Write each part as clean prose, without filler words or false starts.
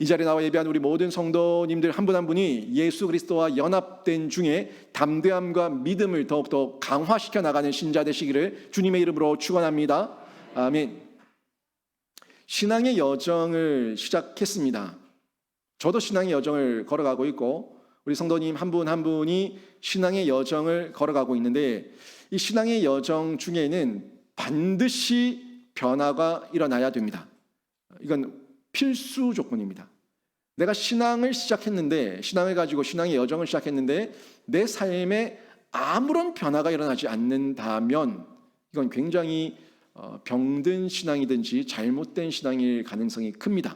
이 자리에 나와 예배한 우리 모든 성도님들 한 분 한 분이 예수 그리스도와 연합된 중에 담대함과 믿음을 더욱더 강화시켜 나가는 신자 되시기를 주님의 이름으로 축원합니다. 아멘. 신앙의 여정을 시작했습니다. 저도 신앙의 여정을 걸어가고 있고 우리 성도님 한 분 한 분이 신앙의 여정을 걸어가고 있는데 이 신앙의 여정 중에는 반드시 변화가 일어나야 됩니다. 이건 필수 조건입니다. 내가 신앙을 시작했는데, 신앙을 가지고 신앙의 여정을 시작했는데 내 삶에 아무런 변화가 일어나지 않는다면 이건 굉장히 병든 신앙이든지 잘못된 신앙일 가능성이 큽니다.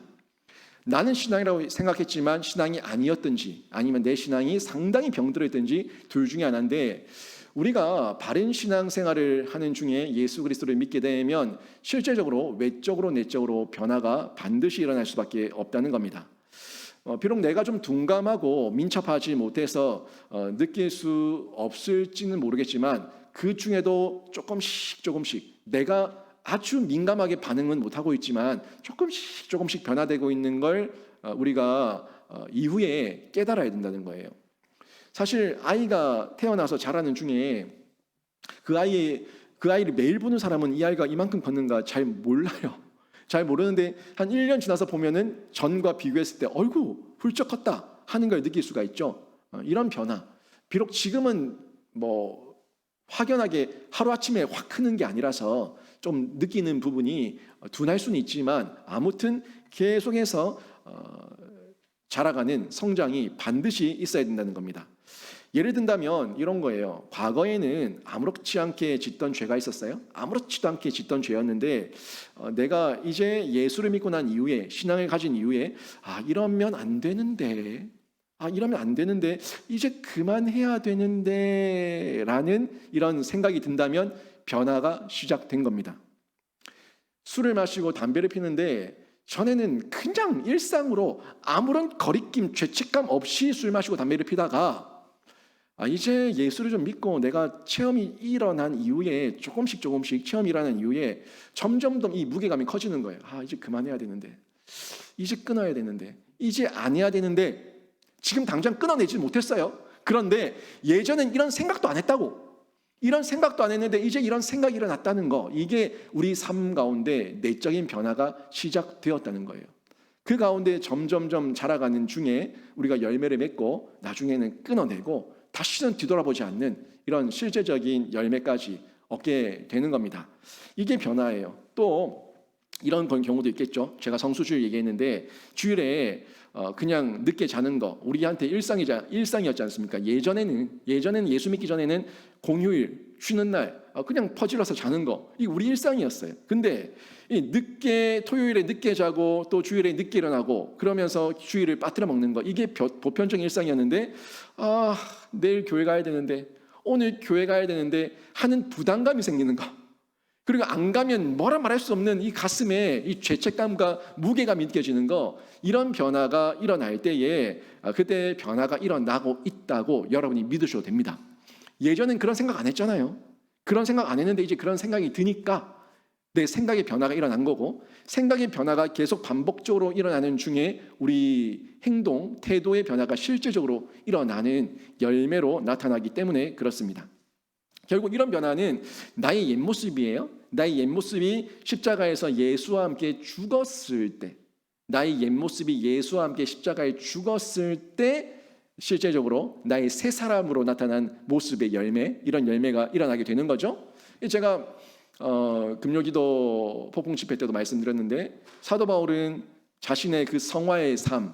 나는 신앙이라고 생각했지만 신앙이 아니었든지 아니면 내 신앙이 상당히 병들었든지 둘 중에 하나인데, 우리가 바른 신앙생활을 하는 중에 예수 그리스도를 믿게 되면 실제적으로 외적으로 내적으로 변화가 반드시 일어날 수밖에 없다는 겁니다. 비록 내가 좀 둔감하고 민첩하지 못해서 느낄 수 없을지는 모르겠지만 그 중에도 조금씩 내가 아주 민감하게 반응은 못하고 있지만 조금씩 변화되고 있는 걸 우리가 이후에 깨달아야 된다는 거예요. 사실 아이가 태어나서 자라는 중에 그 아이를 매일 보는 사람은 이 아이가 이만큼 걷는가 잘 몰라요. 잘 모르는데 한 1년 지나서 보면은 전과 비교했을 때 어이구 훌쩍 컸다 하는 걸 느낄 수가 있죠. 이런 변화. 비록 지금은 뭐 확연하게 하루아침에 확 크는 게 아니라서 좀 느끼는 부분이 둔할 수는 있지만 아무튼 계속해서 자라가는 성장이 반드시 있어야 된다는 겁니다. 예를 든다면 이런 거예요. 과거에는 아무렇지 않게 짓던 죄가 있었어요. 아무렇지도 않게 짓던 죄였는데 내가 이제 예수를 믿고 난 이후에, 신앙을 가진 이후에 이러면 안 되는데 이러면 안 되는데 이제 그만해야 되는데 라는 이런 생각이 든다면 변화가 시작된 겁니다. 술을 마시고 담배를 피는데 전에는 그냥 일상으로 아무런 거리낌, 죄책감 없이 술 마시고 담배를 피다가 이제 예수를 좀 믿고 내가 체험이 일어난 이후에 조금씩 체험이 일어난 이후에 점점 더 이 무게감이 커지는 거예요. 이제 그만해야 되는데, 이제 끊어야 되는데, 이제 안 해야 되는데 지금 당장 끊어내지 못했어요. 그런데 예전엔 이런 생각도 안 했다고. 이런 생각도 안 했는데 이제 이런 생각이 일어났다는 거, 이게 우리 삶 가운데 내적인 변화가 시작되었다는 거예요. 그 가운데 점점점 자라가는 중에 우리가 열매를 맺고 나중에는 끊어내고 다시는 뒤돌아보지 않는 이런 실제적인 열매까지 얻게 되는 겁니다. 이게 변화예요. 또 이런 경우도 있겠죠. 제가 성수주일 얘기했는데 주일에 그냥 늦게 자는 거 우리한테 일상이었지 않습니까? 예전에는 예수 믿기 전에는 공휴일 쉬는 날 그냥 퍼질러서 자는 거, 이 우리 일상이었어요. 근데 토요일에 늦게 자고 또 주일에 늦게 일어나고 그러면서 주일을 빠뜨려 먹는 거, 이게 보편적인 일상이었는데 내일 교회 가야 되는데, 오늘 교회 가야 되는데 하는 부담감이 생기는 거, 그리고 안 가면 뭐라 말할 수 없는 이 가슴에 이 죄책감과 무게감이 느껴지는 거, 이런 변화가 일어날 때에 그때 변화가 일어나고 있다고 여러분이 믿으셔도 됩니다. 예전엔 그런 생각 안 했잖아요. 그런 생각 안 했는데 이제 그런 생각이 드니까 내 생각의 변화가 일어난 거고, 생각의 변화가 계속 반복적으로 일어나는 중에 우리 행동, 태도의 변화가 실제적으로 일어나는 열매로 나타나기 때문에 그렇습니다. 결국 이런 변화는 나의 옛모습이에요. 나의 옛모습이 십자가에서 예수와 함께 죽었을 때, 나의 옛모습이 예수와 함께 십자가에 죽었을 때 실제적으로 나의 새 사람으로 나타난 모습의 열매, 이런 열매가 일어나게 되는 거죠. 제가 금요기도 폭풍 집회 때도 말씀드렸는데, 사도 바울은 자신의 그 성화의 삶,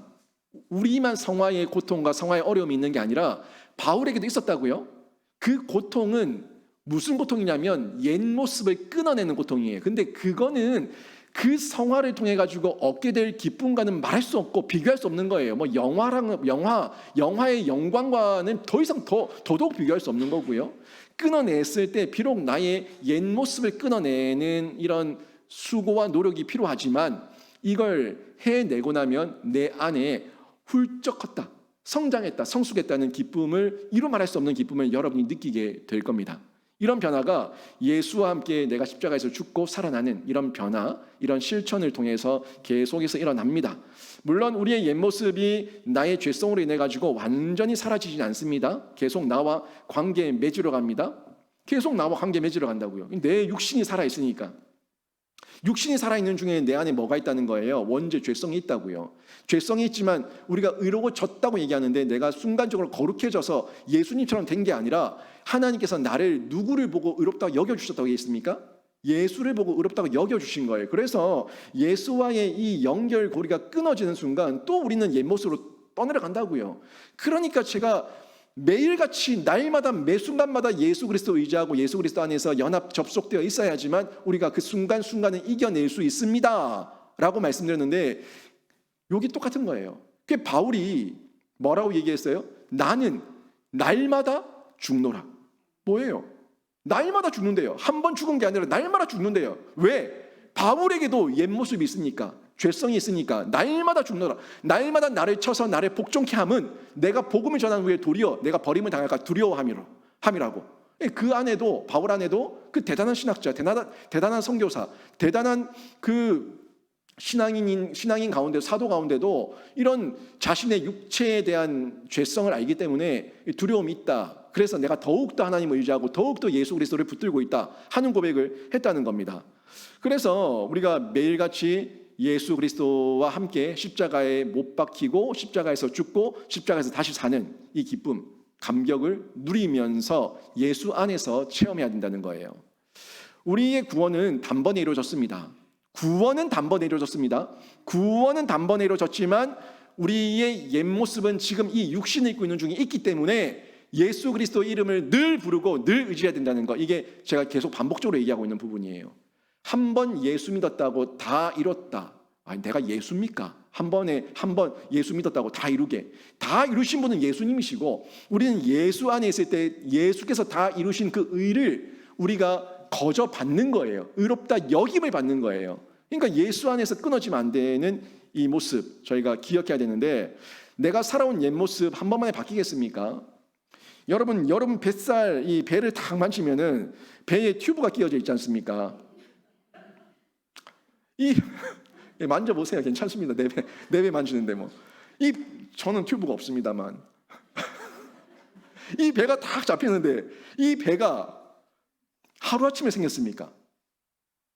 우리만 성화의 고통과 성화의 어려움이 있는 게 아니라 바울에게도 있었다고요. 그 고통은 무슨 고통이냐면 옛 모습을 끊어내는 고통이에요. 근데 그거는 그 성화를 통해 가지고 얻게 될 기쁨과는 말할 수 없고 비교할 수 없는 거예요. 뭐 영화의 영광과는 더 이상 더더욱 비교할 수 없는 거고요. 끊어냈을 때 비록 나의 옛 모습을 끊어내는 이런 수고와 노력이 필요하지만 이걸 해내고 나면 내 안에 훌쩍 컸다, 성장했다, 성숙했다는 기쁨을, 이루 말할 수 없는 기쁨을 여러분이 느끼게 될 겁니다. 이런 변화가 예수와 함께 내가 십자가에서 죽고 살아나는 이런 변화, 이런 실천을 통해서 계속해서 일어납니다. 물론 우리의 옛 모습이 나의 죄성으로 인해 가지고 완전히 사라지진 않습니다. 계속 나와 관계에 맺으러 갑니다. 계속 나와 관계 맺으러 간다고요. 내 육신이 살아 있으니까. 육신이 살아있는 중에 내 안에 뭐가 있다는 거예요? 원죄, 죄성이 있다고요. 죄성이 있지만 우리가 의로워졌다고 얘기하는데 내가 순간적으로 거룩해져서 예수님처럼 된 게 아니라 하나님께서 나를 누구를 보고 의롭다고 여겨주셨다고 얘기했습니까? 예수를 보고 의롭다고 여겨주신 거예요. 그래서 예수와의 이 연결고리가 끊어지는 순간 또 우리는 옛 모습으로 떠내려간다고요. 그러니까 제가 매일같이 날마다 매 순간마다 예수 그리스도 의지하고 예수 그리스도 안에서 연합 접속되어 있어야지만 우리가 그 순간순간을 이겨낼 수 있습니다 라고 말씀드렸는데 여기 똑같은 거예요. 그 바울이 뭐라고 얘기했어요? 나는 날마다 죽노라. 뭐예요? 날마다 죽는데요. 한 번 죽은 게 아니라 날마다 죽는데요. 왜? 바울에게도 옛 모습이 있으니까, 죄성이 있으니까 날마다 죽노라. 날마다 나를 쳐서 나를 복종케 함은 내가 복음을 전한 후에 도리어 내가 버림을 당할까 두려워함이라고. 그 안에도, 바울 안에도 그 대단한 신학자, 대단한 선교사, 대단한 그 신앙인 가운데, 사도 가운데도 이런 자신의 육체에 대한 죄성을 알기 때문에 두려움이 있다. 그래서 내가 더욱더 하나님을 의지하고 더욱더 예수 그리스도를 붙들고 있다 하는 고백을 했다는 겁니다. 그래서 우리가 매일같이 예수 그리스도와 함께 십자가에 못 박히고 십자가에서 죽고 십자가에서 다시 사는 이 기쁨, 감격을 누리면서 예수 안에서 체험해야 된다는 거예요. 우리의 구원은 단번에 이루어졌습니다. 구원은 단번에 이루어졌지만 우리의 옛 모습은 지금 이 육신을 입고 있는 중에 있기 때문에 예수 그리스도 이름을 늘 부르고 늘 의지해야 된다는 거, 이게 제가 계속 반복적으로 얘기하고 있는 부분이에요. 한 번 예수 믿었다고 다 이뤘다. 아니, 내가 예수입니까? 한 번 예수 믿었다고 다 이루신 분은 예수님이시고 우리는 예수 안에 있을 때 예수께서 다 이루신 그 의를 우리가 거저 받는 거예요. 의롭다 여김을 받는 거예요. 그러니까 예수 안에서 끊어지면 안 되는 이 모습 저희가 기억해야 되는데, 내가 살아온 옛 모습 한 번만에 바뀌겠습니까? 여러분 뱃살, 이 배를 탁 만지면은 배에 튜브가 끼어져 있지 않습니까? 만져보세요. 괜찮습니다. 내 배 만지는데 뭐. 저는 튜브가 없습니다만. 이 배가 탁 잡히는데 이 배가 하루아침에 생겼습니까?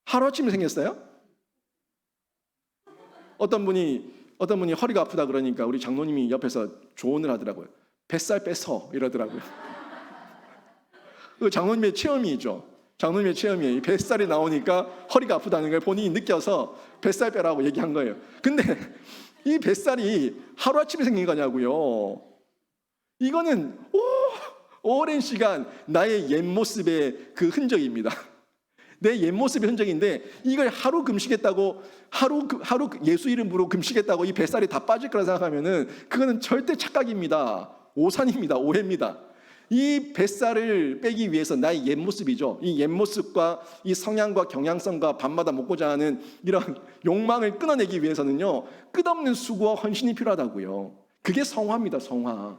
하루아침에 생겼어요? 어떤 분이 허리가 아프다 그러니까 우리 장로님이 옆에서 조언을 하더라고요. 뱃살 빼서 이러더라고요. 그 장로님의 체험이죠. 장로님의 체험이에요. 뱃살이 나오니까 허리가 아프다는 걸 본인이 느껴서 뱃살 빼라고 얘기한 거예요. 근데 이 뱃살이 하루아침에 생긴 거냐고요. 이거는 오랜 시간 나의 옛 모습의 그 흔적입니다. 내 옛 모습의 흔적인데 이걸 하루 금식했다고, 하루 예수 이름으로 금식했다고 이 뱃살이 다 빠질 거라 생각하면은 그거는 절대 착각입니다. 오산입니다. 오해입니다. 이 뱃살을 빼기 위해서 나의 옛 모습이죠. 이 옛 모습과 이 성향과 경향성과 밤마다 먹고자 하는 이런 욕망을 끊어내기 위해서는요, 끝없는 수고와 헌신이 필요하다고요. 그게 성화입니다. 성화.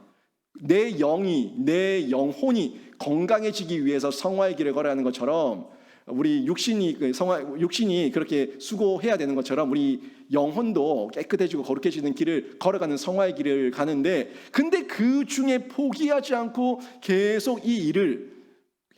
내 영혼이 건강해지기 위해서 성화의 길을 걸어야 하는 것처럼, 우리 육신이 그렇게 수고해야 되는 것처럼 우리 영혼도 깨끗해지고 거룩해지는 길을 걸어가는 성화의 길을 가는데, 근데 그 중에 포기하지 않고 계속 이 일을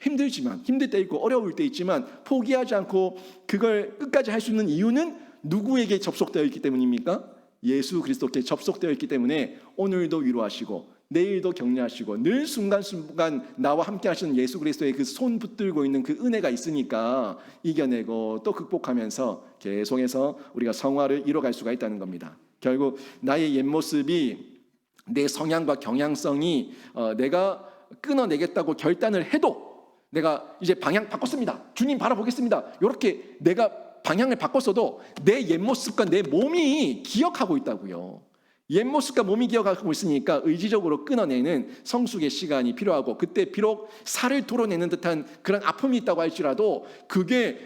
힘들 때 있고 어려울 때 있지만 포기하지 않고 그걸 끝까지 할 수 있는 이유는 누구에게 접속되어 있기 때문입니까? 예수 그리스도께 접속되어 있기 때문에 오늘도 위로하시고 내일도 격려하시고 늘 순간순간 나와 함께 하시는 예수 그리스도의 그 손 붙들고 있는 그 은혜가 있으니까 이겨내고 또 극복하면서 계속해서 우리가 성화를 이뤄갈 수가 있다는 겁니다. 결국 나의 옛 모습이, 내 성향과 경향성이 내가 끊어내겠다고 결단을 해도 내가 이제 방향 바꿨습니다. 주님 바라보겠습니다. 이렇게 내가 방향을 바꿨어도 내 옛 모습과 내 몸이 기억하고 있다고요. 옛 모습과 몸이 기억하고 있으니까 의지적으로 끊어내는 성숙의 시간이 필요하고, 그때 비록 살을 도려내는 듯한 그런 아픔이 있다고 할지라도 그게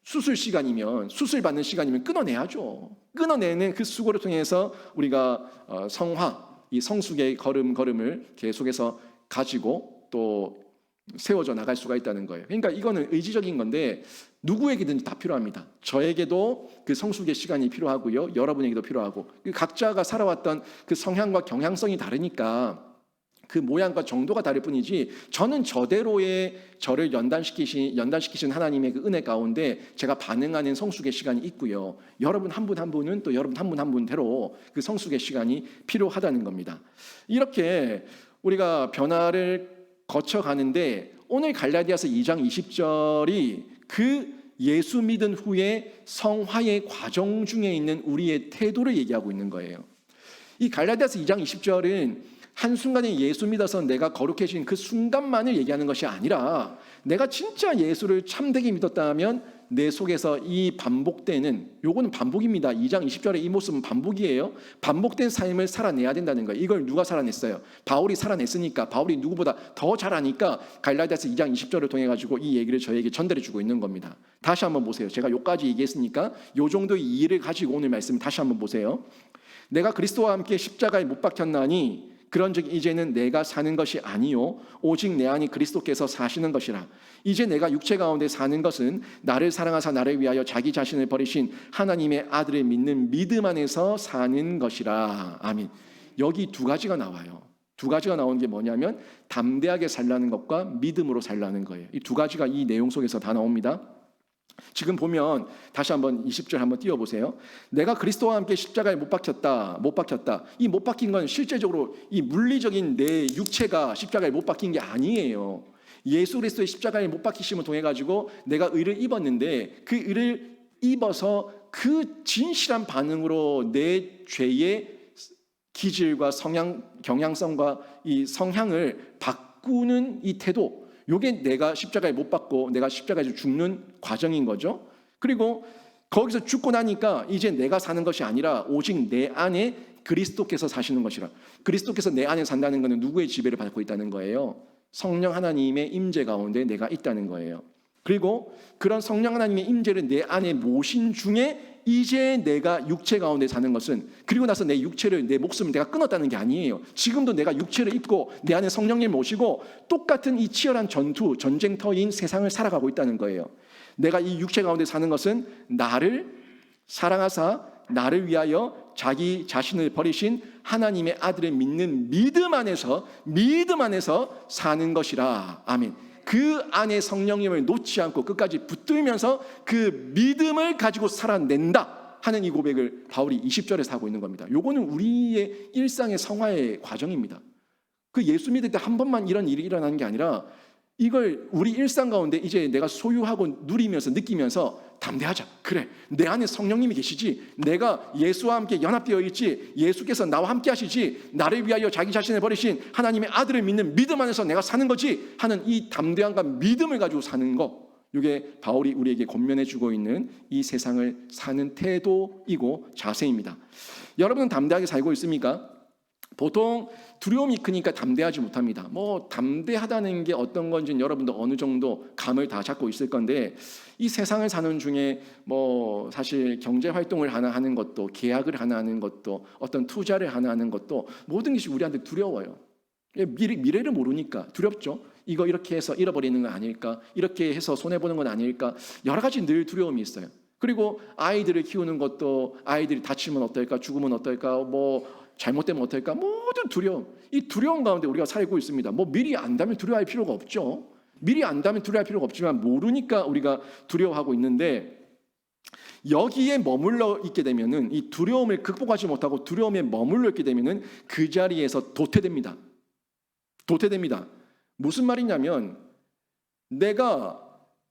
수술 받는 시간이면 끊어내야죠. 끊어내는 그 수고를 통해서 우리가 성화, 이 성숙의 걸음을 계속해서 가지고 또 세워져 나갈 수가 있다는 거예요. 그러니까 이거는 의지적인 건데 누구에게든지 다 필요합니다. 저에게도 그 성숙의 시간이 필요하고요. 여러분에게도 필요하고 각자가 살아왔던 그 성향과 경향성이 다르니까 그 모양과 정도가 다를 뿐이지 저는 저대로의 저를 연단시키신 하나님의 그 은혜 가운데 제가 반응하는 성숙의 시간이 있고요. 여러분 한 분 한 분은 또 여러분 한 분 한 분대로 그 성숙의 시간이 필요하다는 겁니다. 이렇게 우리가 변화를 거쳐가는데 오늘 갈라디아서 2장 20절이 그 예수 믿은 후에 성화의 과정 중에 있는 우리의 태도를 얘기하고 있는 거예요. 이 갈라디아서 2장 20절은 한순간에 예수 믿어서 내가 거룩해진 그 순간만을 얘기하는 것이 아니라 내가 진짜 예수를 참되게 믿었다면 내 속에서 이 반복되는, 요거는 반복입니다. 2장 20절의 이 모습은 반복이에요. 반복된 삶을 살아내야 된다는 거예요. 이걸 누가 살아냈어요? 바울이 살아냈으니까, 바울이 누구보다 더 잘 아니까 갈라디아서 2장 20절을 통해 가지고 이 얘기를 저에게 전달해 주고 있는 겁니다. 다시 한번 보세요. 제가 요까지 얘기했으니까 요 정도의 이해를 가지고 오늘 말씀 다시 한번 보세요. 내가 그리스도와 함께 십자가에 못 박혔나니 그런즉 이제는 내가 사는 것이 아니요 오직 내 안이 그리스도께서 사시는 것이라. 이제 내가 육체 가운데 사는 것은 나를 사랑하사 나를 위하여 자기 자신을 버리신 하나님의 아들을 믿는 믿음 안에서 사는 것이라. 아멘. 여기 두 가지가 나와요. 두 가지가 나오는 게 뭐냐면 담대하게 살라는 것과 믿음으로 살라는 거예요. 이 두 가지가 이 내용 속에서 다 나옵니다. 지금 보면 다시 한번 20절 한번 띄워보세요. 내가 그리스도와 함께 십자가에 못 박혔다. 이 못 박힌 건 실제적으로 이 물리적인 내 육체가 십자가에 못 박힌 게 아니에요. 예수 그리스도의 십자가에 못 박히심을 통해 가지고 내가 의를 입었는데 그 의를 입어서 그 진실한 반응으로 내 죄의 기질과 성향, 경향성과 이 성향을 바꾸는 이 태도, 요게 내가 십자가에 못 박고 내가 십자가에서 죽는 과정인 거죠. 그리고 거기서 죽고 나니까 이제 내가 사는 것이 아니라 오직 내 안에 그리스도께서 사시는 것이라. 그리스도께서 내 안에 산다는 것은 누구의 지배를 받고 있다는 거예요? 성령 하나님의 임재 가운데 내가 있다는 거예요. 그리고 그런 성령 하나님의 임재를 내 안에 모신 중에 이제 내가 육체 가운데 사는 것은, 그리고 나서 내 육체를, 내 목숨을 내가 끊었다는 게 아니에요. 지금도 내가 육체를 입고 내 안에 성령님을 모시고 똑같은 이 치열한 전쟁터인 세상을 살아가고 있다는 거예요. 내가 이 육체 가운데 사는 것은 나를 사랑하사 나를 위하여 자기 자신을 버리신 하나님의 아들을 믿는 믿음 안에서 사는 것이라. 아멘. 그 안에 성령님을 놓지 않고 끝까지 붙들면서 그 믿음을 가지고 살아낸다 하는 이 고백을 바울이 20절에서 하고 있는 겁니다. 요거는 우리의 일상의 성화의 과정입니다. 그 예수 믿을 때 한 번만 이런 일이 일어나는 게 아니라 이걸 우리 일상 가운데 이제 내가 소유하고 누리면서 느끼면서 담대하자. 그래, 내 안에 성령님이 계시지. 내가 예수와 함께 연합되어 있지. 예수께서 나와 함께 하시지. 나를 위하여 자기 자신을 버리신 하나님의 아들을 믿는 믿음 안에서 내가 사는 거지 하는 이 담대함과 믿음을 가지고 사는 거, 이게 바울이 우리에게 권면해 주고 있는 이 세상을 사는 태도이고 자세입니다. 여러분은 담대하게 살고 있습니까? 보통 두려움이 크니까 담대하지 못합니다. 담대하다는 게 어떤 건지는 여러분도 어느 정도 감을 다 잡고 있을 건데, 이 세상을 사는 중에 사실 경제 활동을 하나 하는 것도, 계약을 하나 하는 것도, 어떤 투자를 하나 하는 것도 모든 것이 우리한테 두려워요. 미래를 모르니까 두렵죠. 이거 이렇게 해서 잃어버리는 건 아닐까? 이렇게 해서 손해보는 건 아닐까? 여러 가지 늘 두려움이 있어요. 그리고 아이들을 키우는 것도, 아이들이 다치면 어떨까? 죽으면 어떨까? 잘못되면 어떨까? 모든 두려움, 이 두려움 가운데 우리가 살고 있습니다. 미리 안다면 두려워할 필요가 없죠. 미리 안다면 두려워할 필요가 없지만 모르니까 우리가 두려워하고 있는데, 여기에 머물러 있게 되면은, 이 두려움을 극복하지 못하고 두려움에 머물러 있게 되면은 그 자리에서 도태됩니다. 무슨 말이냐면, 내가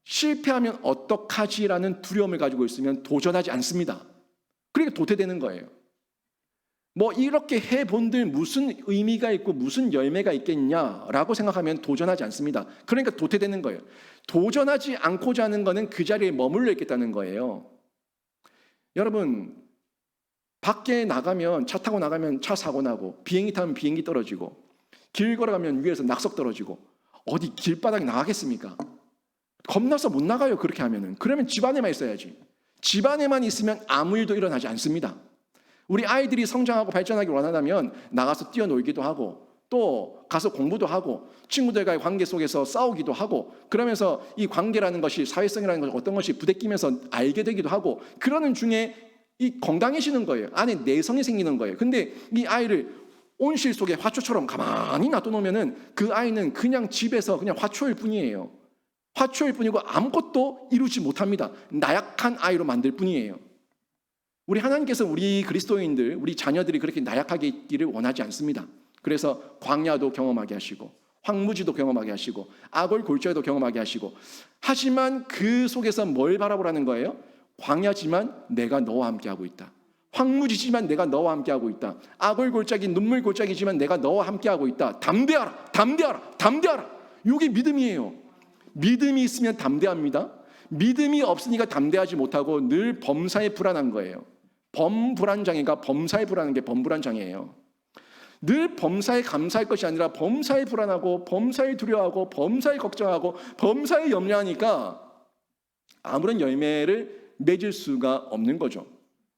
실패하면 어떡하지라는 두려움을 가지고 있으면 도전하지 않습니다. 그러니까 도태되는 거예요. 이렇게 해본들 무슨 의미가 있고 무슨 열매가 있겠냐라고 생각하면 도전하지 않습니다. 그러니까 도태되는 거예요. 도전하지 않고자 하는 거는 그 자리에 머물러 있겠다는 거예요. 여러분, 밖에 나가면, 차 타고 나가면 차 사고 나고, 비행기 타면 비행기 떨어지고, 길 걸어가면 위에서 낙석 떨어지고, 어디 길바닥에 나가겠습니까? 겁나서 못 나가요. 그렇게 하면은. 그러면 집 안에만 있어야지. 집 안에만 있으면 아무 일도 일어나지 않습니다. 우리 아이들이 성장하고 발전하기 원한다면 나가서 뛰어놀기도 하고, 또 가서 공부도 하고 친구들과의 관계 속에서 싸우기도 하고 그러면서 이 관계라는 것이 사회성이라는 것이 어떤 것이 부대끼면서 알게 되기도 하고 그러는 중에 이 건강해지는 거예요. 안에 내성이 생기는 거예요. 근데 이 아이를 온실 속에 화초처럼 가만히 놔둬놓으면은 그 아이는 그냥 집에서 그냥 화초일 뿐이에요. 화초일 뿐이고 아무것도 이루지 못합니다. 나약한 아이로 만들 뿐이에요. 우리 하나님께서 우리 그리스도인들, 우리 자녀들이 그렇게 나약하게 있기를 원하지 않습니다. 그래서 광야도 경험하게 하시고 황무지도 경험하게 하시고 악을 골짜기도 경험하게 하시고 하지만 그 속에서 뭘 바라보라는 거예요? 광야지만 내가 너와 함께하고 있다. 황무지지만 내가 너와 함께하고 있다. 악을 골짜기 눈물 골짜기지만 내가 너와 함께하고 있다. 담대하라, 담대하라, 담대하라. 이게 믿음이에요. 믿음이 있으면 담대합니다. 믿음이 없으니까 담대하지 못하고 늘 범사에 불안한 거예요. 범불안장애가 범사에 불안한 게 범불안장애예요. 늘 범사에 감사할 것이 아니라 범사에 불안하고 범사에 두려워하고 범사에 걱정하고 범사에 염려하니까 아무런 열매를 맺을 수가 없는 거죠.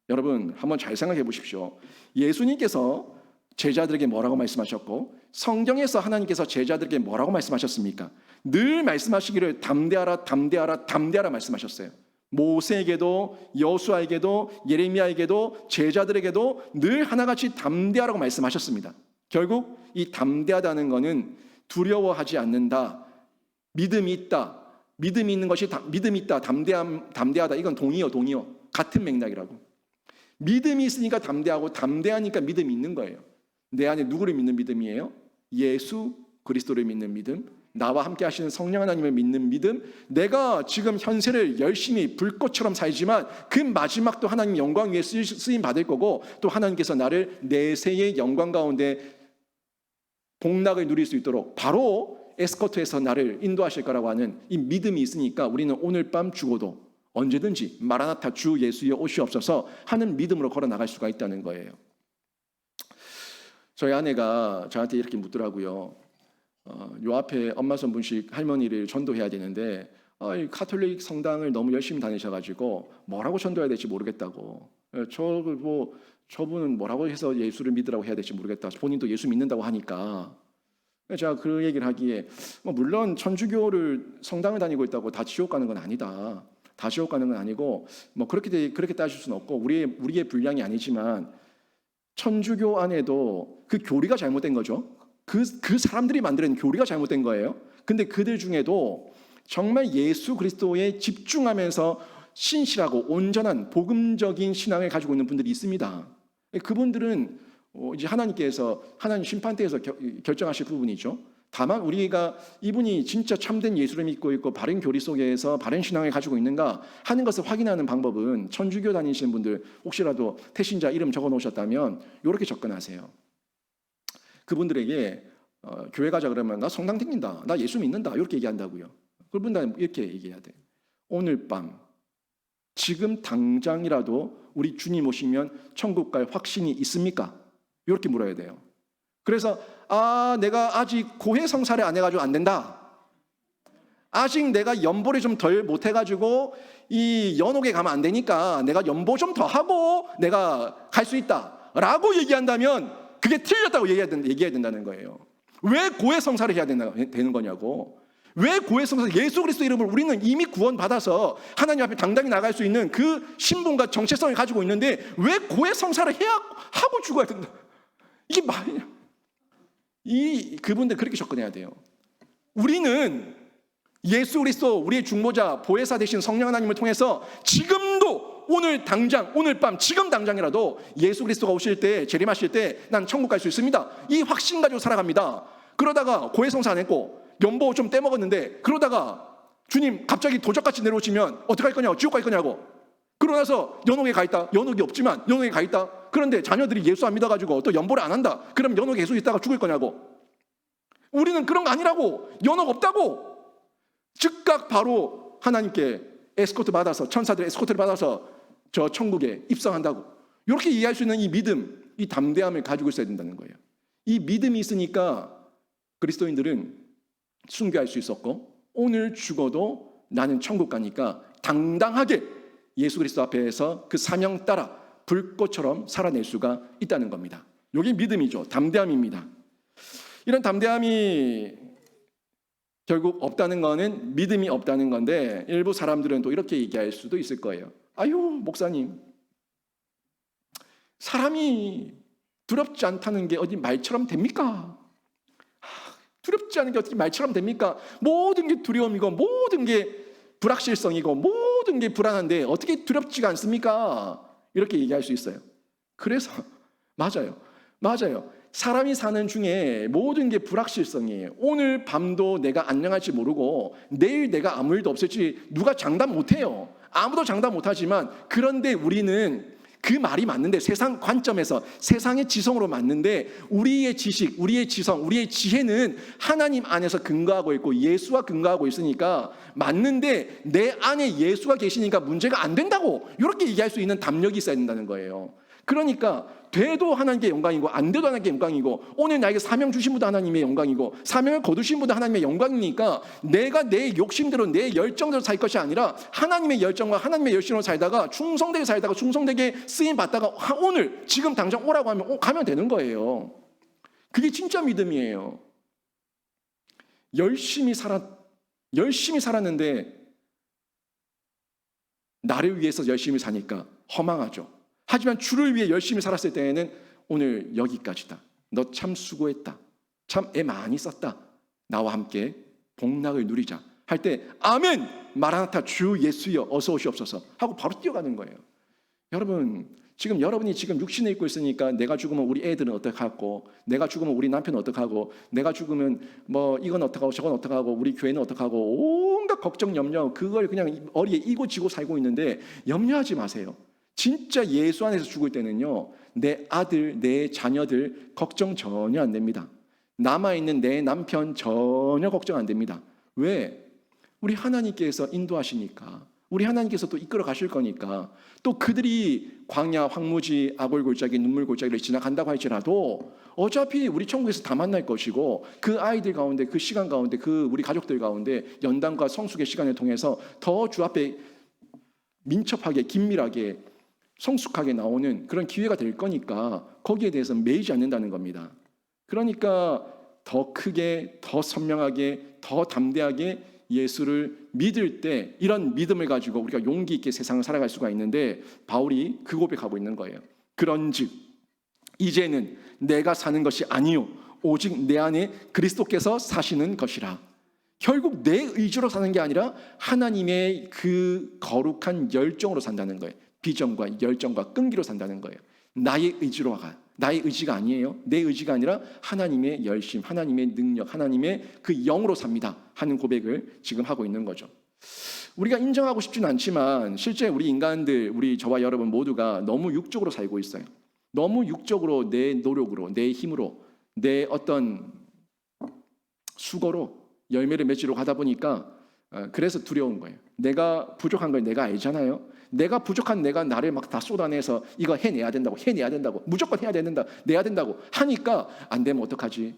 여러분 한번 잘 생각해 보십시오. 예수님께서 제자들에게 뭐라고 말씀하셨고 성경에서 하나님께서 제자들에게 뭐라고 말씀하셨습니까? 늘 말씀하시기를 담대하라 담대하라 담대하라 말씀하셨어요. 모세에게도 여호수아에게도 예레미야에게도 제자들에게도 늘 하나같이 담대하라고 말씀하셨습니다. 결국 이 담대하다는 것은 두려워하지 않는다. 믿음이 있다. 믿음이 있는 것이 믿음이 있다. 담대하다. 이건 동의어 같은 맥락이라고. 믿음이 있으니까 담대하고 담대하니까 믿음이 있는 거예요. 내 안에 누구를 믿는 믿음이에요? 예수 그리스도를 믿는 믿음, 나와 함께 하시는 성령 하나님을 믿는 믿음, 내가 지금 현세를 열심히 불꽃처럼 살지만 그 마지막도 하나님 영광 위에 쓰임 받을 거고 또 하나님께서 나를 내세의 영광 가운데 복락을 누릴 수 있도록 바로 에스코트에서 나를 인도하실 거라고 하는 이 믿음이 있으니까 우리는 오늘 밤 죽어도 언제든지 마라나타 주 예수의 오시옵소서 하는 믿음으로 걸어 나갈 수가 있다는 거예요. 저희 아내가 저한테 이렇게 묻더라고요. 요 앞에 엄마 손분식 할머니를 전도해야 되는데 카톨릭 성당을 너무 열심히 다니셔가지고 뭐라고 전도해야 될지 모르겠다고. 저분은 뭐라고 해서 예수를 믿으라고 해야 될지 모르겠다. 본인도 예수 믿는다고 하니까. 제가 그 얘기를 하기에 물론 천주교를 성당을 다니고 있다고 다 지옥 가는 건 아니다. 다 지옥 가는 건 아니고 그렇게 따질 수는 없고 우리의 분량이 아니지만 천주교 안에도 그 교리가 잘못된 거죠. 그 사람들이 만드는 교리가 잘못된 거예요. 근데 그들 중에도 정말 예수 그리스도에 집중하면서 신실하고 온전한 복음적인 신앙을 가지고 있는 분들이 있습니다. 그분들은 이제 하나님께서 하나님 심판대에서 결정하실 부분이죠. 다만 우리가 이분이 진짜 참된 예수를 믿고 있고 바른 교리 속에서 바른 신앙을 가지고 있는가 하는 것을 확인하는 방법은 천주교 다니시는 분들 혹시라도 태신자 이름 적어 놓으셨다면 이렇게 접근하세요. 그분들에게 교회 가자 그러면 나 성당 다닌다, 나 예수 믿는다 이렇게 얘기한다고요. 그분들은 이렇게 얘기해야 돼. 오늘 밤 지금 당장이라도 우리 주님 오시면 천국 갈 확신이 있습니까? 이렇게 물어야 돼요. 그래서 내가 아직 고해 성사를 안 해가지고 안 된다. 아직 내가 연보를 좀 덜 못해가지고 이 연옥에 가면 안 되니까 내가 연보 좀 더 하고 내가 갈 수 있다라고 얘기한다면 그게 틀렸다고 얘기해야 된다는 거예요. 왜 고해 성사를 해야 되는 거냐고. 왜 고해 성사? 예수 그리스도 이름으로 우리는 이미 구원받아서 하나님 앞에 당당히 나갈 수 있는 그 신분과 정체성을 가지고 있는데 왜 고해 성사를 하고 죽어야 된다? 이게 말이냐? 그분들 그렇게 접근해야 돼요. 우리는 예수 그리스도 우리의 중보자 보혜사 되신 성령 하나님을 통해서 지금도 오늘 당장 오늘 밤 지금 당장이라도 예수 그리스도가 오실 때 재림하실 때 난 천국 갈 수 있습니다. 이 확신 가지고 살아갑니다. 그러다가 고해 성사 안 했고 연보 좀 떼먹었는데 그러다가 주님 갑자기 도적같이 내려오시면 어떻게 할 거냐고, 지옥 갈 거냐고. 그러고 나서 연옥에 가 있다. 연옥이 없지만 연옥에 가 있다. 그런데 자녀들이 예수 안 믿어가지고 또 연보를 안 한다. 그럼 연옥에 계속 있다가 죽을 거냐고. 우리는 그런 거 아니라고. 연옥 없다고. 즉각 바로 하나님께 에스코트 받아서 천사들 에스코트를 받아서 저 천국에 입성한다고. 이렇게 이해할 수 있는 이 믿음, 이 담대함을 가지고 있어야 된다는 거예요. 이 믿음이 있으니까 그리스도인들은 순교할 수 있었고 오늘 죽어도 나는 천국 가니까 당당하게 예수 그리스도 앞에서 그 사명 따라 불꽃처럼 살아낼 수가 있다는 겁니다. 이게 믿음이죠. 담대함입니다. 이런 담대함이 결국 없다는 거는 믿음이 없다는 건데, 일부 사람들은 또 이렇게 얘기할 수도 있을 거예요. 아유, 목사님, 사람이 두렵지 않다는 게 어디 말처럼 됩니까? 두렵지 않은 게 어떻게 말처럼 됩니까? 모든 게 두려움이고 모든 게 불확실성이고 모든 게 불안한데 어떻게 두렵지가 않습니까? 이렇게 얘기할 수 있어요. 그래서 맞아요. 사람이 사는 중에 모든 게 불확실성이에요. 오늘 밤도 내가 안녕할지 모르고 내일 내가 아무 일도 없을지 누가 장담 못해요. 아무도 장담 못하지만, 그런데 우리는 그 말이 맞는데, 세상 관점에서 세상의 지성으로 맞는데, 우리의 지식, 우리의 지성, 우리의 지혜는 하나님 안에서 근거하고 있고 예수와 근거하고 있으니까 맞는데, 내 안에 예수가 계시니까 문제가 안 된다고 이렇게 얘기할 수 있는 담력이 있어야 된다는 거예요. 그러니까 돼도 하나님께 영광이고 안 돼도 하나님께 영광이고, 오늘 나에게 사명 주신 분도 하나님의 영광이고 사명을 거두신 분도 하나님의 영광이니까 내가 내 욕심대로 내 열정대로 살 것이 아니라 하나님의 열정과 하나님의 열심으로 살다가 충성되게 쓰임 받다가 오늘 지금 당장 오라고 하면 가면 되는 거예요. 그게 진짜 믿음이에요. 열심히 살았는데 나를 위해서 열심히 사니까 허망하죠. 하지만 주를 위해 열심히 살았을 때에는 오늘 여기까지다. 너 참 수고했다. 참 애 많이 썼다. 나와 함께 복락을 누리자. 할 때 아멘! 마라나타 주 예수여 어서 오시옵소서 하고 바로 뛰어가는 거예요. 여러분이 지금 육신을 입고 있으니까 내가 죽으면 우리 애들은 어떡하고, 내가 죽으면 우리 남편은 어떡하고, 내가 죽으면 뭐 이건 어떡하고 저건 어떡하고 우리 교회는 어떡하고 온갖 걱정 염려, 그걸 그냥 어리에 이고 지고 살고 있는데 염려하지 마세요. 진짜 예수 안에서 죽을 때는요, 내 아들, 내 자녀들 걱정 전혀 안 됩니다. 남아있는 내 남편 전혀 걱정 안 됩니다. 왜? 우리 하나님께서 인도하시니까, 우리 하나님께서 또 이끌어 가실 거니까. 또 그들이 광야, 황무지, 아골 골짜기, 눈물 골짜기를 지나간다고 할지라도 어차피 우리 천국에서 다 만날 것이고, 그 아이들 가운데, 그 시간 가운데, 그 우리 가족들 가운데 연단과 성숙의 시간을 통해서 더 주 앞에 민첩하게, 긴밀하게, 성숙하게 나오는 그런 기회가 될 거니까 거기에 대해서 매이지 않는다는 겁니다. 그러니까 더 크게, 더 선명하게, 더 담대하게 예수를 믿을 때 이런 믿음을 가지고 우리가 용기 있게 세상을 살아갈 수가 있는데, 바울이 그 고백하고 있는 거예요. 그런즉 이제는 내가 사는 것이 아니요 오직 내 안에 그리스도께서 사시는 것이라. 결국 내 의지로 사는 게 아니라 하나님의 그 거룩한 열정으로 산다는 거예요. 비전과 열정과 끈기로 산다는 거예요. 나의 의지가 아니에요. 내 의지가 아니라 하나님의 열심, 하나님의 능력, 하나님의 그 영으로 삽니다 하는 고백을 지금 하고 있는 거죠. 우리가 인정하고 싶지는 않지만 실제 우리 인간들, 저와 여러분 모두가 너무 육적으로 살고 있어요. 너무 육적으로, 내 노력으로, 내 힘으로, 내 어떤 수고로 열매를 맺으러 가다 보니까 그래서 두려운 거예요. 내가 부족한 걸 내가 알잖아요. 내가 부족한 내가 나를 막 다 쏟아내서 이거 해내야 된다고 무조건 해야 된다, 내야 된다고 하니까 안 되면 어떡하지?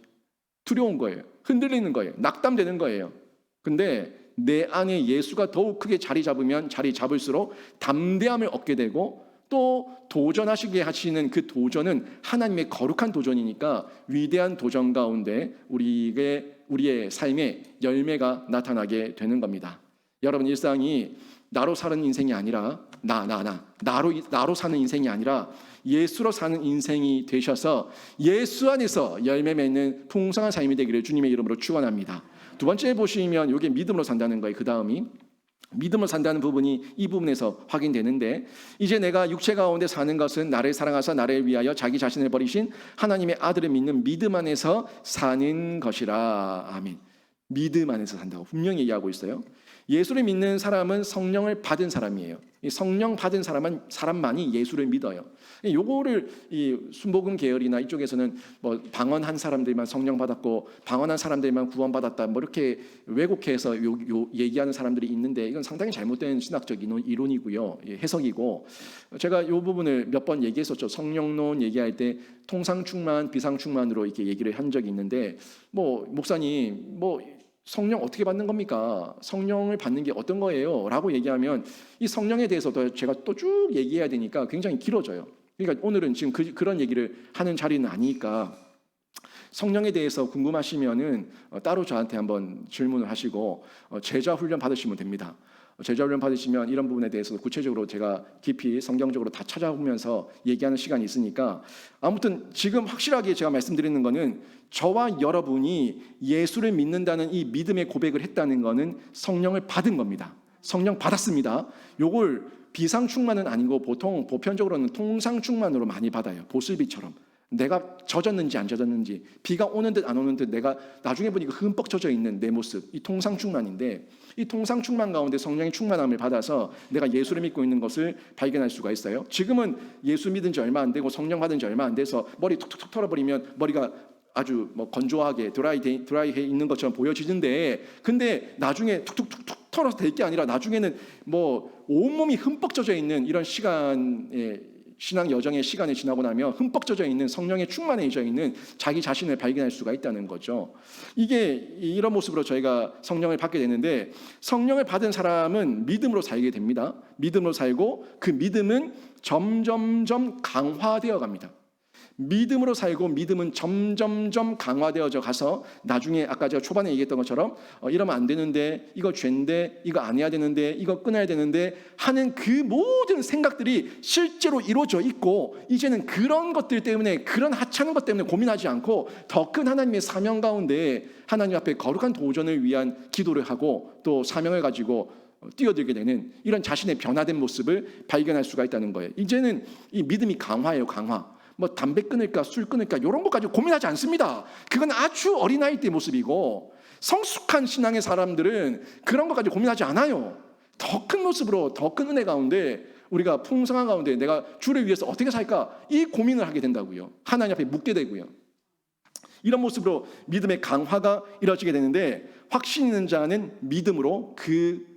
두려운 거예요. 흔들리는 거예요. 낙담되는 거예요. 근데 내 안에 예수가 더욱 크게 자리 잡을수록 담대함을 얻게 되고, 또 도전하시게 하시는 그 도전은 하나님의 거룩한 도전이니까 위대한 도전 가운데 우리의 삶에 열매가 나타나게 되는 겁니다. 여러분, 일상이 나로 사는 인생이 아니라 나로 사는 인생이 아니라 예수로 사는 인생이 되셔서 예수 안에서 열매 맺는 풍성한 삶이 되기를 주님의 이름으로 축원합니다. 두 번째 보시면 이게 믿음으로 산다는 거예요. 그 다음이 믿음으로 산다는 부분이 이 부분에서 확인되는데, 이제 내가 육체 가운데 사는 것은 나를 사랑하사 나를 위하여 자기 자신을 버리신 하나님의 아들을 믿는 믿음 안에서 사는 것이라. 아멘. 믿음 안에서 산다고 분명히 얘기하고 있어요. 예수를 믿는 사람은 성령을 받은 사람이에요. 이 성령 받은 사람만이 예수를 믿어요. 요거를 이 순복음 계열이나 이쪽에서는 뭐 방언한 사람들만 성령 받았고 방언한 사람들만 구원받았다, 뭐 이렇게 왜곡해서 얘기하는 사람들이 있는데, 이건 상당히 잘못된 신학적 이론이고요, 해석이고, 제가 요 부분을 몇 번 얘기했었죠. 성령론 얘기할 때 통상충만, 비상충만으로 이렇게 얘기를 한 적이 있는데, 뭐 목사님 성령 어떻게 받는 겁니까? 성령을 받는 게 어떤 거예요? 라고 얘기하면 이 성령에 대해서도 제가 또 쭉 얘기해야 되니까 굉장히 길어져요. 그러니까 오늘은 지금 그런 얘기를 하는 자리는 아니니까 성령에 대해서 궁금하시면은 따로 저한테 한번 질문을 하시고 제자 훈련 받으시면 됩니다. 제자 훈련 받으시면 이런 부분에 대해서 구체적으로 제가 깊이 성경적으로 다 찾아보면서 얘기하는 시간이 있으니까, 아무튼 지금 확실하게 제가 말씀드리는 거는 저와 여러분이 예수를 믿는다는 이 믿음의 고백을 했다는 거는 성령을 받은 겁니다. 성령 받았습니다. 요걸 비상 충만은 아니고 보통 보편적으로는 통상 충만으로 많이 받아요. 보슬비처럼 내가 젖었는지 안 젖었는지, 비가 오는 듯 안 오는 듯 내가 나중에 보니까 흠뻑 젖어 있는 내 모습, 이 통상 충만인데, 이 통상 충만 가운데 성령의 충만함을 받아서 내가 예수를 믿고 있는 것을 발견할 수가 있어요. 지금은 예수 믿은 지 얼마 안 되고 성령 받은 지 얼마 안 돼서 머리 툭툭툭 털어버리면 머리가 아주 건조하게 드라이해 있는 것처럼 보여지는데, 근데 나중에 툭툭툭툭 털어서 될 게 아니라 나중에는 온몸이 흠뻑 젖어 있는 이런 시간에, 신앙 여정의 시간이 지나고 나면 흠뻑 젖어 있는 성령의 충만해져 있는 자기 자신을 발견할 수가 있다는 거죠. 이게 이런 모습으로 저희가 성령을 받게 되는데, 성령을 받은 사람은 믿음으로 살게 됩니다. 믿음으로 살고 그 믿음은 점점점 강화되어 갑니다. 믿음으로 살고 믿음은 점점점 강화되어져 가서 나중에 아까 제가 초반에 얘기했던 것처럼 이러면 안 되는데, 이거 죄인데, 이거 안 해야 되는데, 이거 끊어야 되는데 하는 그 모든 생각들이 실제로 이루어져 있고, 이제는 그런 것들 때문에, 그런 하찮은 것 때문에 고민하지 않고 더 큰 하나님의 사명 가운데 하나님 앞에 거룩한 도전을 위한 기도를 하고 또 사명을 가지고 뛰어들게 되는 이런 자신의 변화된 모습을 발견할 수가 있다는 거예요. 이제는 이 믿음이 강화예요. 강화. 담배 끊을까 술 끊을까 이런 것 가지고 고민하지 않습니다. 그건 아주 어린아이 때 모습이고, 성숙한 신앙의 사람들은 그런 것 가지고 고민하지 않아요. 더 큰 모습으로, 더 큰 은혜 가운데, 우리가 풍성한 가운데 내가 주를 위해서 어떻게 살까, 이 고민을 하게 된다고요. 하나님 앞에 묻게 되고요. 이런 모습으로 믿음의 강화가 이루어지게 되는데, 확신 있는 자는 믿음으로 그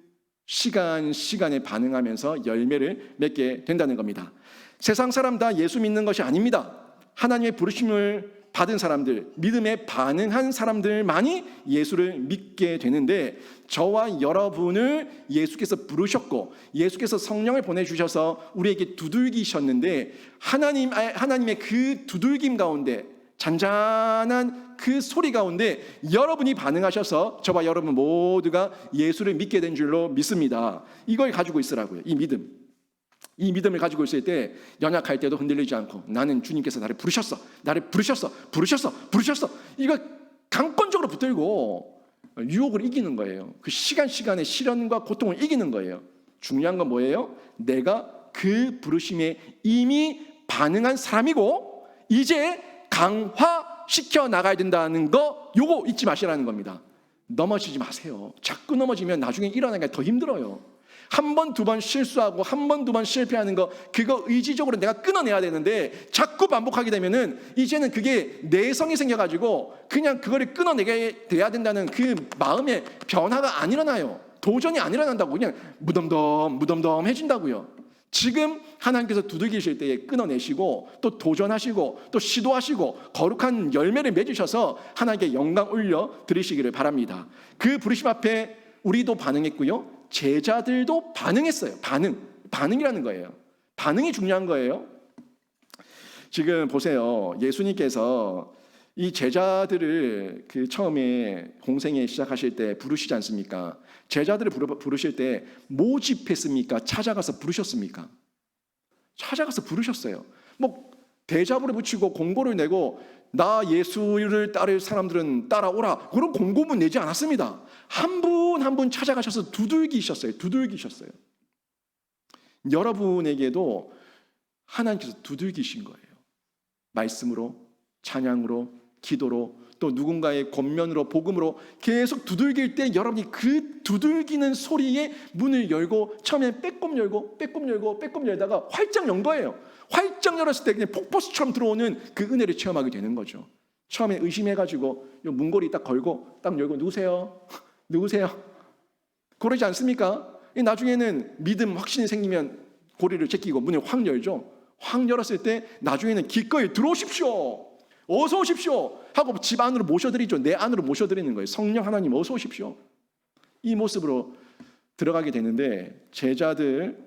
시간에 반응하면서 열매를 맺게 된다는 겁니다. 세상 사람 다 예수 믿는 것이 아닙니다. 하나님의 부르심을 받은 사람들, 믿음에 반응한 사람들만이 예수를 믿게 되는데, 저와 여러분을 예수께서 부르셨고 예수께서 성령을 보내주셔서 우리에게 두들기셨는데, 하나님의 그 두들김 가운데, 잔잔한 그 소리 가운데 여러분이 반응하셔서 저와 여러분 모두가 예수를 믿게 된 줄로 믿습니다. 이걸 가지고 있으라고요. 이 믿음. 이 믿음을 가지고 있을 때 연약할 때도 흔들리지 않고, 나는 주님께서 나를 부르셨어, 나를 부르셨어, 이거 강권적으로 붙들고 유혹을 이기는 거예요. 그 시간의 시련과 고통을 이기는 거예요. 중요한 건 뭐예요? 내가 그 부르심에 이미 반응한 사람이고 이제 강화시켜 나가야 된다는 거, 요거 잊지 마시라는 겁니다. 넘어지지 마세요. 자꾸 넘어지면 나중에 일어나기가 더 힘들어요. 한 번, 두 번 실수하고 한 번, 두 번 실패하는 거, 그거 의지적으로 내가 끊어내야 되는데 자꾸 반복하게 되면은 이제는 그게 내성이 생겨가지고 그냥 그거를 끊어내게 돼야 된다는 그 마음의 변화가 안 일어나요. 도전이 안 일어난다고, 그냥 무덤덤해진다고요. 지금 하나님께서 두들기실 때에 끊어내시고 또 도전하시고 또 시도하시고 거룩한 열매를 맺으셔서 하나님께 영광 올려 드리시기를 바랍니다. 그 부르심 앞에 우리도 반응했고요, 제자들도 반응했어요. 반응이라는 거예요. 반응이 중요한 거예요. 지금 보세요. 예수님께서 이 제자들을 그 처음에 공생애 시작하실 때 부르시지 않습니까? 제자들을 부르실 때 모집했습니까? 찾아가서 부르셨습니까? 찾아가서 부르셨어요. 대자보를 붙이고 공고를 내고 나 예수를 따를 사람들은 따라오라, 그런 공고문 내지 않았습니다. 한 분 한 분 찾아가셔서 두들기셨어요. 여러분에게도 하나님께서 두들기신 거예요. 말씀으로, 찬양으로, 기도로, 또 누군가의 권면으로, 복음으로 계속 두들길 때 여러분이 그 두들기는 소리에 문을 열고, 처음에 빼꼼 열다가 활짝 연 거예요. 활짝 열었을 때 그냥 폭포수처럼 들어오는 그 은혜를 체험하게 되는 거죠. 처음에 의심해가지고 요 문고리 딱 걸고 딱 열고 누구세요? 그러지 않습니까? 나중에는 믿음 확신이 생기면 고리를 제끼고 문을 확 열죠. 확 열었을 때 나중에는 기꺼이 들어오십시오, 어서 오십시오 하고 집 안으로 모셔드리죠. 내 안으로 모셔드리는 거예요. 성령 하나님 어서 오십시오. 이 모습으로 들어가게 되는데, 제자들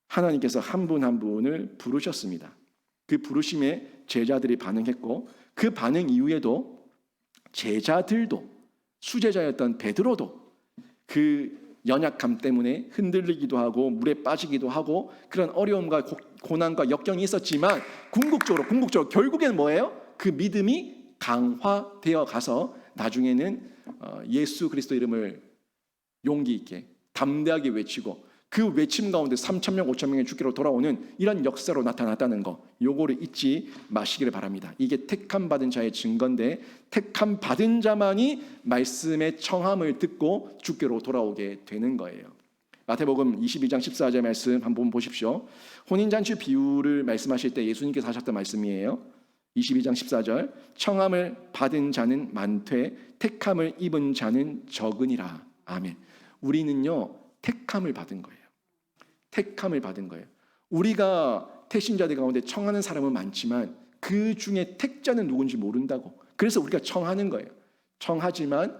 하나님께서 한 분 한 분을 부르셨습니다. 그 부르심에 제자들이 반응했고, 그 반응 이후에도 제자들도, 수제자였던 베드로도 그 연약함 때문에 흔들리기도 하고 물에 빠지기도 하고 그런 어려움과 고난과 역경이 있었지만 궁극적으로 결국에는 뭐예요? 그 믿음이 강화되어 가서 나중에는 예수 그리스도 이름을 용기 있게 담대하게 외치고 그 외침 가운데 3,000명 5,000명의 주께로 돌아오는 이런 역사로 나타났다는 거, 요거를 잊지 마시기를 바랍니다. 이게 택함 받은 자의 증거인데, 택함 받은 자만이 말씀의 청함을 듣고 주께로 돌아오게 되는 거예요. 마태복음 22장 14절 말씀 한번 보십시오. 혼인잔치 비유를 말씀하실 때 예수님께서 하셨던 말씀이에요. 22장 14절, 청함을 받은 자는 많되 택함을 입은 자는 적으니라. 아멘. 우리는요 택함을 받은 거예요. 택함을 받은 거예요. 우리가 택신자들 가운데 청하는 사람은 많지만 그 중에 택자는 누군지 모른다고. 그래서 우리가 청하는 거예요. 청하지만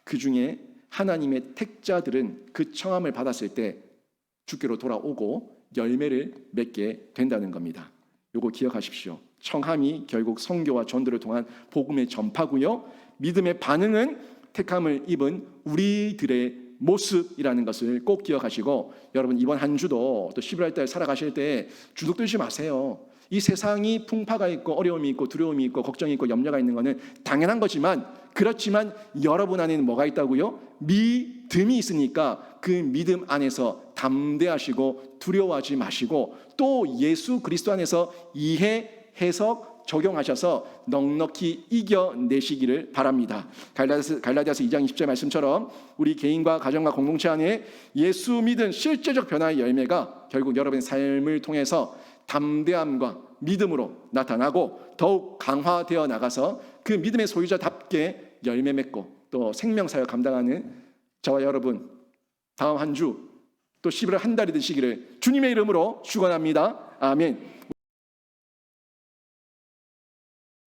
그 중에 하나님의 택자들은 그 청함을 받았을 때 주께로 돌아오고 열매를 맺게 된다는 겁니다. 요거 기억하십시오. 청함이 결국 선교와 전도를 통한 복음의 전파고요, 믿음의 반응은 택함을 입은 우리들의 모습이라는 것을 꼭 기억하시고, 여러분 이번 한 주도 또 11월 달 살아가실 때 주눅 들지 마세요. 이 세상이 풍파가 있고 어려움이 있고 두려움이 있고 걱정이 있고 염려가 있는 것은 당연한 거지만, 그렇지만 여러분 안에는 뭐가 있다고요? 믿음이 있으니까 그 믿음 안에서 담대하시고 두려워하지 마시고, 또 예수 그리스도 안에서 이해, 해석, 적용하셔서 넉넉히 이겨내시기를 바랍니다. 갈라디아서 2장 20절 말씀처럼 우리 개인과 가정과 공동체 안에 예수 믿은 실제적 변화의 열매가 결국 여러분의 삶을 통해서 담대함과 믿음으로 나타나고 더욱 강화되어 나가서 그 믿음의 소유자답게 열매 맺고 또 생명사역 감당하는 저와 여러분 다음 한 주 또 11월 한 달이 되시기를 주님의 이름으로 축원합니다. 아멘.